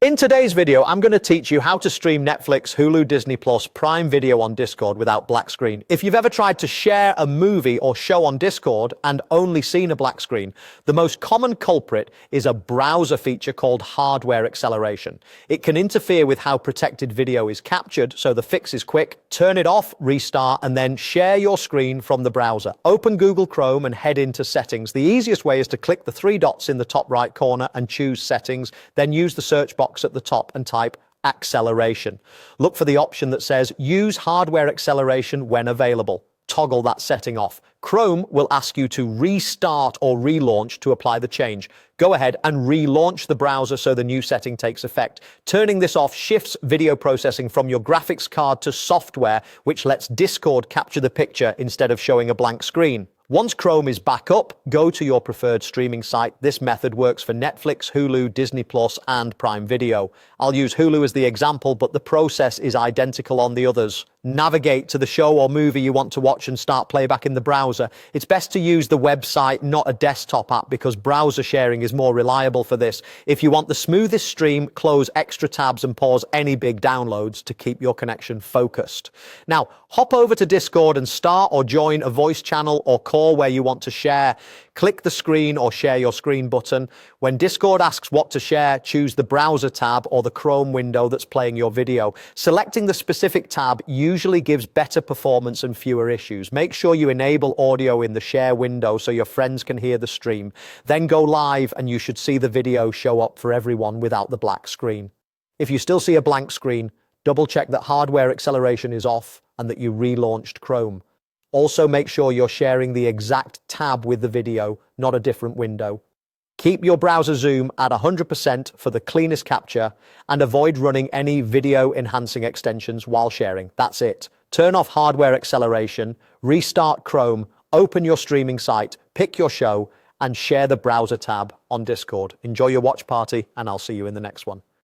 In today's video, I'm going to teach you how to stream Netflix Hulu Disney Plus Prime Video on Discord without black screen. If you've ever tried to share a movie or show on Discord and only seen a black screen, the most common culprit is a browser feature called hardware acceleration. It can interfere with how protected video is captured, so the fix is quick. Turn it off, restart, and then share your screen from the browser. Open Google Chrome and head into Settings. The easiest way is to click the three dots in the top right corner and choose Settings, then use the search box at the top and type acceleration. Look for the option that says use hardware acceleration when available. Toggle that setting off. Chrome will ask you to restart or relaunch to apply the change. Go ahead and relaunch the browser so the new setting takes effect. Turning this off shifts video processing from your graphics card to software, which lets Discord capture the picture instead of showing a blank screen. Once Chrome is back up, go to your preferred streaming site. This method works for Netflix, Hulu, Disney Plus, and Prime Video. I'll use Hulu as the example, but the process is identical on the others. Navigate to the show or movie you want to watch and start playback in the browser. It's best to use the website, not a desktop app, because browser sharing is more reliable for this. If you want the smoothest stream, close extra tabs and pause any big downloads to keep your connection focused. Now, hop over to Discord and start or join a voice channel or call where you want to share. Click the screen or share your screen button. When Discord asks what to share, choose the browser tab or the Chrome window that's playing your video. Selecting the specific tab usually gives better performance and fewer issues. Make sure you enable audio in the share window so your friends can hear the stream. Then go live and you should see the video show up for everyone without the black screen. If you still see a blank screen, double check that hardware acceleration is off and that you relaunched Chrome. Also, make sure you're sharing the exact tab with the video, not a different window. Keep your browser zoom at 100% for the cleanest capture and avoid running any video enhancing extensions while sharing. That's it. Turn off hardware acceleration, restart Chrome, open your streaming site, pick your show, and share the browser tab on Discord. Enjoy your watch party, and I'll see you in the next one.